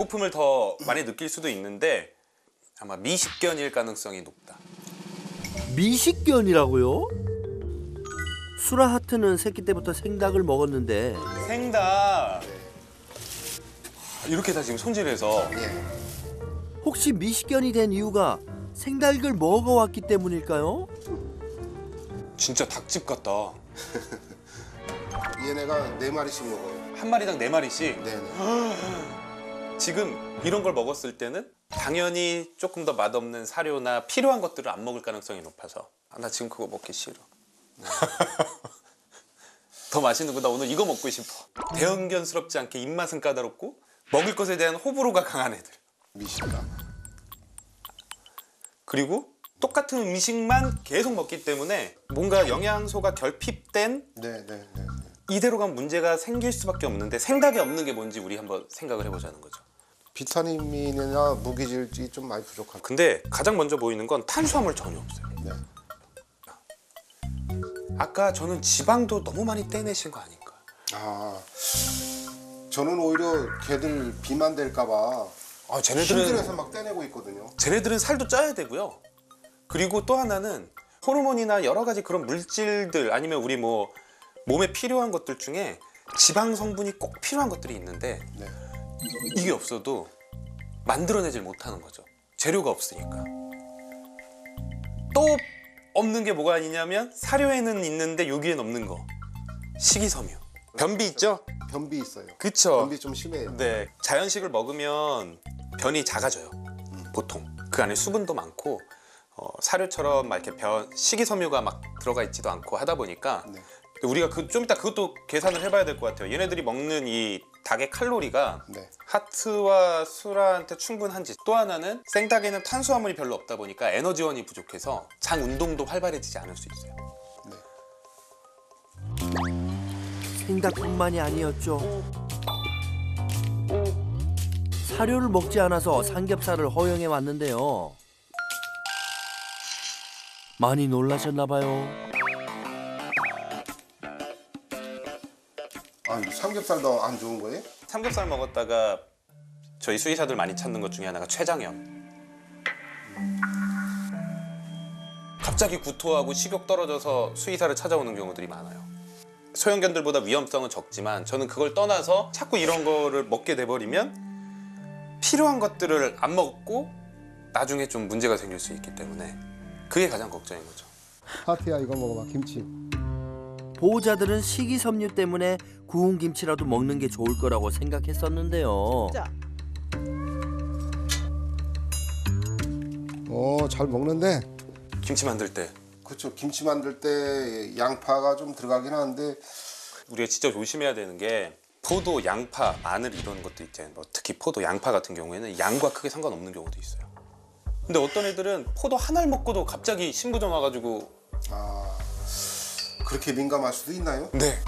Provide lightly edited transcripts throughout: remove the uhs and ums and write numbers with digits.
배고픔을 더 많이 느낄 수도 있는데 아마 미식견일 가능성이 높다. 미식견이라고요? 수라 하트는 새끼 때부터 생닭을 먹었는데 생닭 이렇게 다 지금 손질해서 혹시 미식견이 된 이유가 생닭을 먹어왔기 때문일까요? 진짜 닭집 같다. 얘네가 4마리씩 먹어요. 한 마리당 4마리씩. 네네. 지금 이런 걸 먹었을 때는 당연히 조금 더 맛없는 사료나 필요한 것들을 안 먹을 가능성이 높아서 나 지금 그거 먹기 싫어. 더 맛있는 거 나 오늘 이거 먹고 싶어. 대형견스럽지 않게 입맛은 까다롭고 먹을 것에 대한 호불호가 강한 애들. 미식가. 그리고 똑같은 음식만 계속 먹기 때문에 뭔가 영양소가 결핍된 네네네. 이대로 가면 문제가 생길 수밖에 없는데 생닭이 없는 게 뭔지 우리 한번 생각을 해보자는 거죠. 비타민이나 무기질이 좀 많이 부족한. 근데 가장 먼저 보이는 건 탄수화물 전혀 없어요. 네. 아까 저는 지방도 너무 많이 떼내신 거 아닐까? 아, 저는 오히려 걔들 비만 될까봐 힘들어서 막 떼내고 있거든요. 쟤네들은 살도 쪄야 되고요. 그리고 또 하나는 호르몬이나 여러 가지 그런 물질들 아니면 우리 뭐 몸에 필요한 것들 중에 지방 성분이 꼭 필요한 것들이 있는데 네. 이게 없어도 만들어내질 못하는 거죠. 재료가 없으니까. 또 없는 게 뭐가 있냐면 사료에는 있는데 여기엔 없는 거. 식이섬유. 변비 있죠? 변비 있어요. 그쵸. 변비 좀 심해요. 네. 자연식을 먹으면 변이 작아져요. 보통. 그 안에 수분도 많고 사료처럼 막 이렇게 식이섬유가 막 들어가 있지도 않고 하다 보니까 네. 우리가 좀 이따 그것도 계산을 해봐야 될 것 같아요. 얘네들이 먹는 이 닭의 칼로리가 네. 하트와 수라한테 충분한지. 또 하나는 생닭에는 탄수화물이 별로 없다 보니까 에너지원이 부족해서 장 운동도 활발해지지 않을 수 있어요. 네. 생닭뿐만이 아니었죠. 사료를 먹지 않아서 삼겹살을 허용해 왔는데요. 많이 놀라셨나 봐요. 아, 삼겹살도 안 좋은 거예요? 삼겹살 먹었다가 저희 수의사들 많이 찾는 것 중에 하나가 췌장염. 갑자기 구토하고 식욕 떨어져서 수의사를 찾아오는 경우들이 많아요. 소형견들보다 위험성은 적지만 저는 그걸 떠나서 자꾸 이런 거를 먹게 돼버리면 필요한 것들을 안 먹고 나중에 좀 문제가 생길 수 있기 때문에 그게 가장 걱정인 거죠. 하트야, 이거 먹어봐, 김치. 보호자들은 식이섬유 때문에 구운 김치라도 먹는 게 좋을 거라고 생각했었는데요. 잘 먹는데. 김치 만들 때 그렇죠. 김치 만들 때 양파가 좀 들어가긴 하는데 우리가 진짜 조심해야 되는 게 포도, 양파, 마늘 이런 것도 있잖아요. 특히 포도, 양파 같은 경우에는 양과 크게 상관없는 경우도 있어요. 근데 어떤 애들은 포도 하나를 먹고도 갑자기 신부전 와가지고 그렇게 민감할 수도 있나요? 네.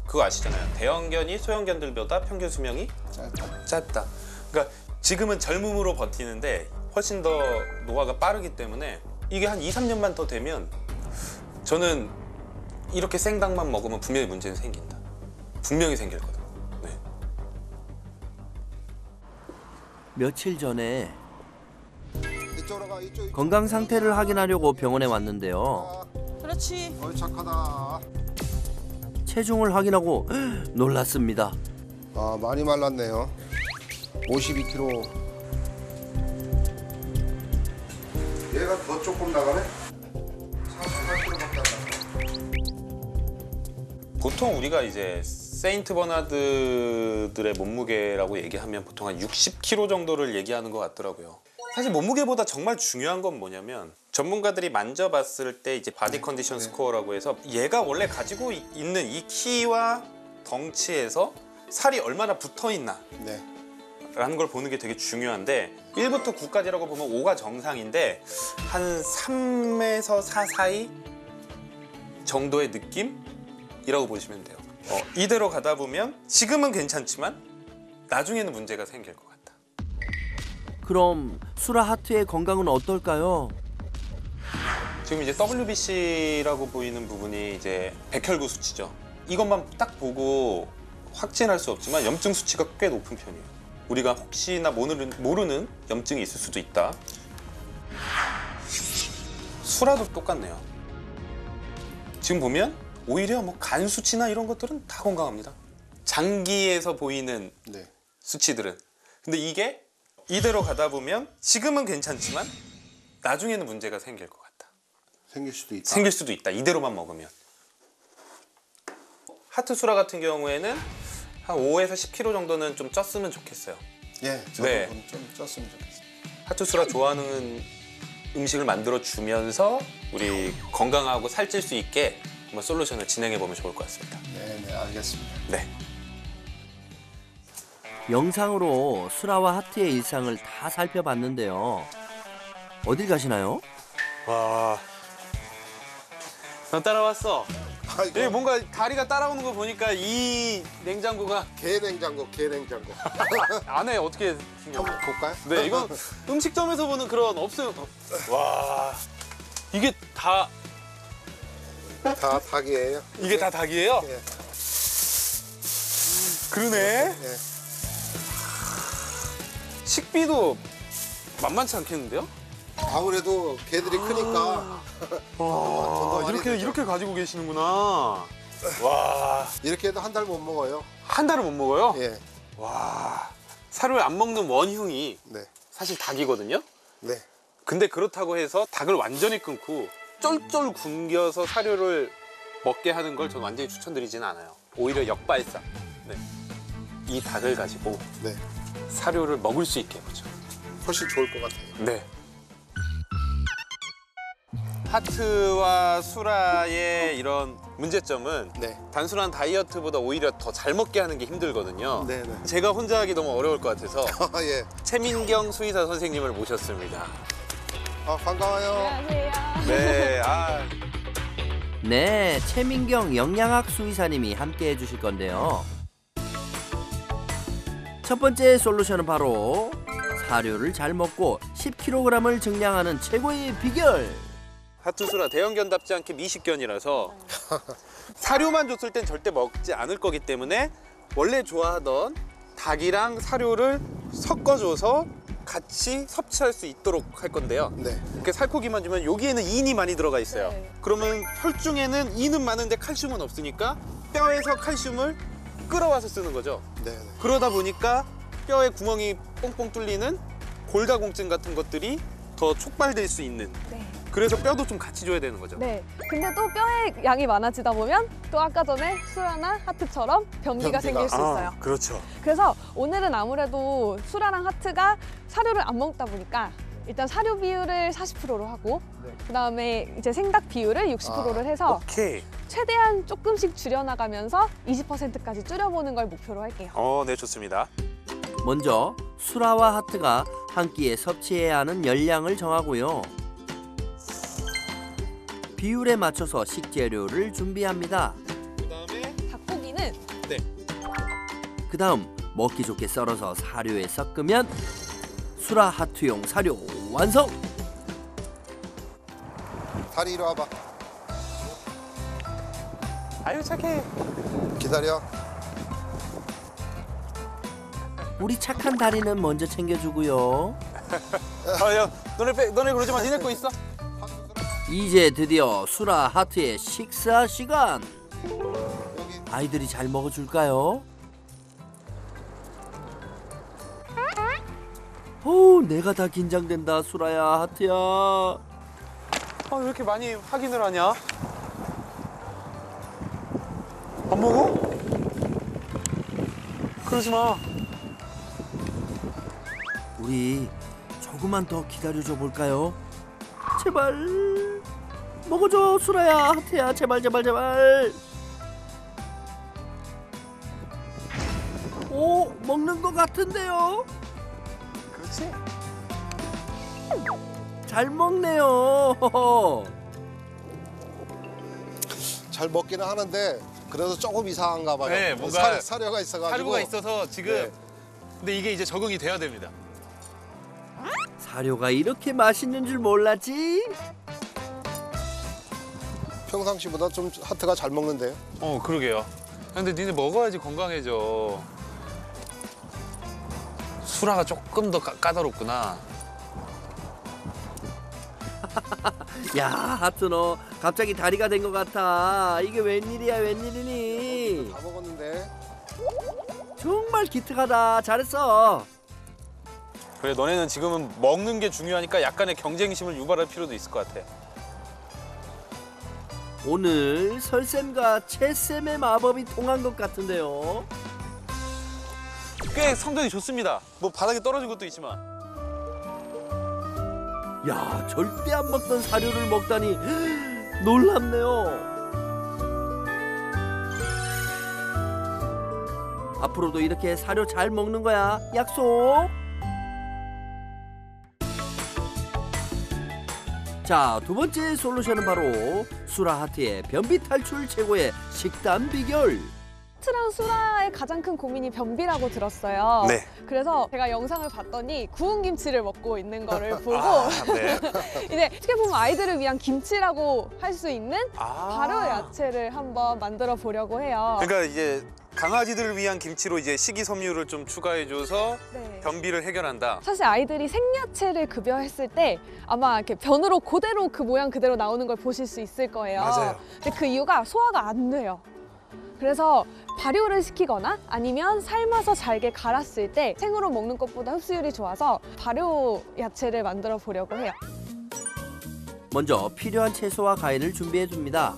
그거 아시잖아요. 대형견이 소형견들보다 평균 수명이 짧다. 그러니까 지금은 젊음으로 버티는데 훨씬 더 노화가 빠르기 때문에 이게 한 2, 3년만 더 되면 저는 이렇게 생닭만 먹으면 분명히 문제는 생긴다. 분명히 생길 거다. 네. 며칠 전에 이쪽으로 가, 이쪽. 건강 상태를 확인하려고 병원에 왔는데요. 그렇지. 착하다. 체중을 확인하고 놀랐습니다. 많이 말랐네요. 52kg. 얘가 더 조금 나가네? 48kg밖에 안 나가. 보통 우리가 이제 세인트 버나드들의 몸무게라고 얘기하면 보통 한 60kg 정도를 얘기하는 것 같더라고요. 사실 몸무게보다 정말 중요한 건 뭐냐면 전문가들이 만져봤을 때 이제 바디 컨디션 스코어라고 해서 얘가 원래 가지고 있는 이 키와 덩치에서 살이 얼마나 붙어 있나 네. 라는 걸 보는 게 되게 중요한데 1부터 9까지라고 보면 5가 정상인데 한 3에서 4 사이 정도의 느낌이라고 보시면 돼요. 이대로 가다 보면 지금은 괜찮지만 나중에는 문제가 생길 것 같다. 그럼 수라 하트의 건강은 어떨까요? 지금 이제 WBC라고 보이는 부분이 이제 백혈구 수치죠. 이것만 딱 보고 확진할 수 없지만 염증 수치가 꽤 높은 편이에요. 우리가 혹시나 모르는 염증이 있을 수도 있다. 수라도 똑같네요. 지금 보면 오히려 뭐 간 수치나 이런 것들은 다 건강합니다. 장기에서 보이는 네. 수치들은. 근데 이게 이대로 가다 보면 지금은 괜찮지만 나중에는 문제가 생길 것 같다. 생길 수도 있다. 생길 수도 있다. 이대로만 먹으면. 하트 수라 같은 경우에는 한 5에서 10kg 정도는 좀 쪘으면 좋겠어요. 예, 저도 네. 좀 쪘으면 좋겠어요. 하트 수라 좋아하는 음식을 만들어 주면서 우리 건강하고 살찔 수 있게 한번 솔루션을 진행해 보면 좋을 것 같습니다. 네, 네, 알겠습니다. 네. 영상으로 수라와 하트의 일상을 다 살펴봤는데요. 어딜 가시나요? 와. 나 따라왔어. 아이고, 여기 뭔가 다리가 따라오는 거 보니까 이 냉장고가 게냉장고. 안에 어떻게 생겼나요? 한번 볼까요? 네, 이건 음식점에서 보는 그런 없어요. 와, 이게 다 다 닭이에요. 이게 다 닭이에요? 예. 그러네. 예. 식비도 만만치 않겠는데요? 아무래도 개들이 크니까 와, 많이 되죠. 이렇게 가지고 계시는구나. 와, 이렇게 해도 한 달 못 먹어요. 한 달을 못 먹어요? 예. 와, 사료를 안 먹는 원흉이 네. 사실 닭이거든요. 네. 근데 그렇다고 해서 닭을 완전히 끊고 쫄쫄 굶겨서 사료를 먹게 하는 걸 저는 완전히 추천드리지는 않아요. 오히려 역발상. 네. 이 닭을 가지고 네. 사료를 먹을 수 있게 해보죠. 훨씬 좋을 것 같아요. 네. 하트와 수라의 이런 문제점은 네. 단순한 다이어트보다 오히려 더 잘 먹게 하는 게 힘들거든요. 네, 네. 제가 혼자 하기 너무 어려울 것 같아서 예. 최민경 수의사 선생님을 모셨습니다. 반가워요. 안녕하세요. 네, 네, 최민경 영양학 수의사님이 함께 해주실 건데요. 첫 번째 솔루션은 바로 사료를 잘 먹고 10kg을 증량하는 최고의 비결. 하트수라 대형견답지 않게 미식견이라서 사료만 줬을 땐 절대 먹지 않을 거기 때문에 원래 좋아하던 닭이랑 사료를 섞어줘서 같이 섭취할 수 있도록 할 건데요. 네. 이렇게 살코기만 주면 여기에는 인이 많이 들어가 있어요. 네. 그러면 혈중에는 인은 많은데 칼슘은 없으니까 뼈에서 칼슘을 끌어와서 쓰는 거죠. 네. 네. 그러다 보니까 뼈에 구멍이 뽕뽕 뚫리는 골다공증 같은 것들이 더 촉발될 수 있는, 네. 그래서 뼈도 좀 같이 줘야 되는 거죠. 네. 근데 또 뼈의 양이 많아지다 보면 또 아까 전에 수라나 하트처럼 변비가 생길 수 있어요. 그렇죠. 그래서 오늘은 아무래도 수라랑 하트가 사료를 안 먹다 보니까 일단 사료 비율을 40%로 하고 네. 그다음에 이제 생닭 비율을 60%를 해서 오케이. 최대한 조금씩 줄여나가면서 20%까지 줄여보는 걸 목표로 할게요. 네, 좋습니다. 먼저 수라와 하트가 한 끼에 섭취해야 하는 열량을 정하고요. 비율에 맞춰서 식재료를 준비합니다. 그다음에 닭고기는 그 다음 먹기 좋게 썰어서 사료에 섞으면 수라 하트용 사료 완성! 다리 이리 와봐. 아유 착해. 기다려. 우리 착한 다리는 먼저 챙겨주고요. 야, 너네 그러지 마. 니네 거 있어. 이제 드디어 수라 하트의 식사 시간. 여기. 아이들이 잘 먹어줄까요? 오, 내가 다 긴장된다. 수라야, 하트야. 왜 이렇게 많이 확인을 하냐? 안 먹어? 그러지 마. 우리 조금만 더 기다려줘 볼까요? 제발 먹어줘, 수라야, 하트야, 제발 제발 제발. 오, 먹는 것 같은데요? 그렇지. 잘 먹네요. 잘 먹기는 하는데 그래도 조금 이상한가 봐요. 네, 뭔가 사료가 있어가지고. 사료가 있어서 지금. 네. 근데 이게 이제 적응이 돼야 됩니다. 사료가 이렇게 맛있는 줄 몰랐지? 평상시보다 좀 하트가 잘 먹는데요. 그러게요. 근데 니네 먹어야지 건강해져. 수라가 조금 더 까다롭구나. 야, 하트 너 갑자기 다리가 된 것 같아. 이게 웬일이야, 웬일이니? 다 먹었는데. 정말 기특하다. 잘했어. 그래, 너네는 지금은 먹는 게 중요하니까 약간의 경쟁심을 유발할 필요도 있을 것 같아. 오늘 설쌤과 채쌤의 마법이 통한 것 같은데요. 꽤 성적이 좋습니다. 뭐 바닥에 떨어진 것도 있지만. 야, 절대 안 먹던 사료를 먹다니 놀랍네요. 앞으로도 이렇게 사료 잘 먹는 거야. 약속. 자, 두 번째 솔루션은 바로 수라하트의 변비 탈출 최고의 식단 비결. 하트랑 수라의 가장 큰 고민이 변비라고 들었어요. 네. 그래서 제가 영상을 봤더니 구운 김치를 먹고 있는 거를 보고 네. 이제 어떻게 보면 아이들을 위한 김치라고 할 수 있는 아. 발효 야채를 한번 만들어 보려고 해요. 그러니까 이제 강아지들을 위한 김치로 이제 식이섬유를 좀 추가해줘서 네. 변비를 해결한다. 사실 아이들이 생야채를 급여했을 때 아마 이렇게 변으로 그대로 그 모양 그대로 나오는 걸 보실 수 있을 거예요. 맞아요. 근데 그 이유가 소화가 안 돼요. 그래서 발효를 시키거나 아니면 삶아서 잘게 갈았을 때 생으로 먹는 것보다 흡수율이 좋아서 발효 야채를 만들어 보려고 해요. 먼저 필요한 채소와 과일을 준비해 줍니다.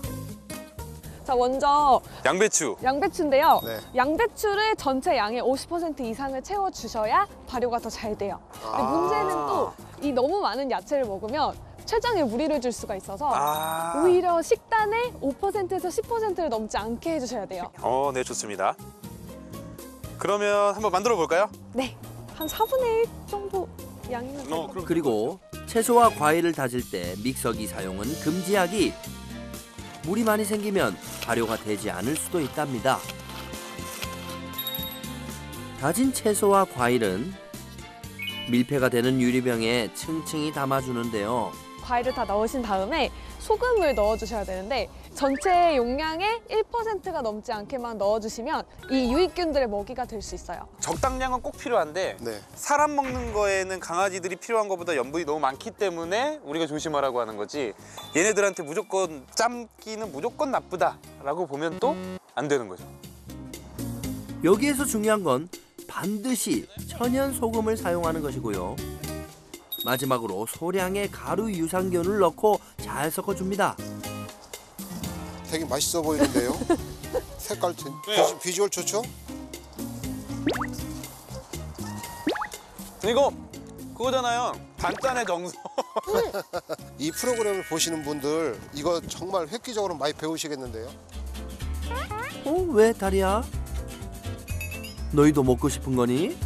자, 먼저 양배추. 양배추인데요. 네. 양배추를 전체 양의 50% 이상을 채워주셔야 발효가 더 잘 돼요. 근데 아. 문제는 또 이 너무 많은 야채를 먹으면 췌장에 무리를 줄 수가 있어서 오히려 식단의 5%에서 10%를 넘지 않게 해주셔야 돼요. 네, 좋습니다. 그러면 한번 만들어 볼까요? 네, 한 4분의 1 정도 양이면 될 것 같아요. 그럼. 그리고 채소와 과일을 다질 때 믹서기 사용은 금지하기. 물이 많이 생기면 발효가 되지 않을 수도 있답니다. 다진 채소와 과일은 밀폐가 되는 유리병에 층층이 담아주는데요. 과일을 다 넣으신 다음에 소금을 넣어주셔야 되는데 전체 용량의 1%가 넘지 않게만 넣어주시면 이 유익균들의 먹이가 될 수 있어요. 적당량은 꼭 필요한데 네. 사람 먹는 거에는 강아지들이 필요한 것보다 염분이 너무 많기 때문에 우리가 조심하라고 하는 거지, 얘네들한테 무조건 짬기는 무조건 나쁘다라고 보면 또 안 되는 거죠. 여기에서 중요한 건 반드시 천연 소금을 사용하는 것이고요. 마지막으로 소량의 가루 유산균을 넣고 잘 섞어줍니다. 되게 맛있어 보이는데요. 색깔 비주얼 좋죠? 이거 그거잖아요. 단짠의 정석. 이 프로그램을 보시는 분들 이거 정말 획기적으로 많이 배우시겠는데요. 왜 다리야? 너희도 먹고 싶은 거니?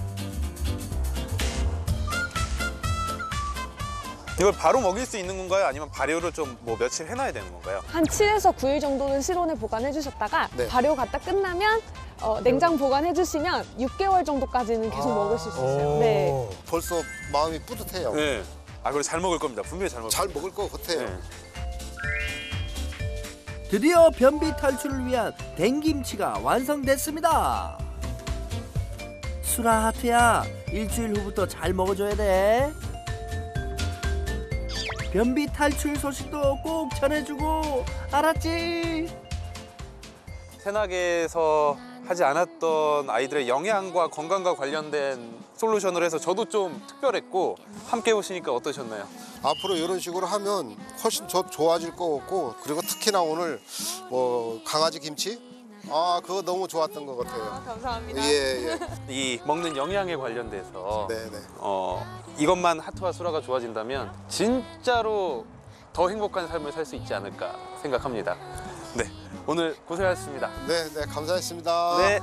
이걸 바로 먹일 수 있는 건가요? 아니면 발효를 좀 뭐 며칠 해놔야 되는 건가요? 한 7에서 9일 정도는 실온에 보관해 주셨다가 네. 발효 갔다 끝나면 냉장 보관해 주시면 6개월 정도까지는 계속 먹을 수 있어요. 네. 벌써 마음이 뿌듯해요. 네. 그리고 잘 먹을 겁니다. 분명히 잘 먹을 잘 먹을 것 같아요. 네. 드디어 변비 탈출을 위한 댕김치가 완성됐습니다. 수라하트야, 일주일 후부터 잘 먹어줘야 돼. 변비 탈출 소식도 꼭 전해주고, 알았지? 새나개에서 하지 않았던 아이들의 영양과 건강과 관련된 솔루션을 해서 저도 좀 특별했고, 함께 해보시니까 어떠셨나요? 앞으로 이런 식으로 하면 훨씬 더 좋아질 것 같고, 그리고 특히나 오늘 뭐 강아지 김치? 그거 너무 좋았던 것 같아요. 감사합니다. 예. 이 먹는 영양에 관련돼서 네네. 이것만 하트와 수라가 좋아진다면 진짜로 더 행복한 삶을 살 수 있지 않을까 생각합니다. 네, 오늘 고생하셨습니다. 네, 감사했습니다. 네.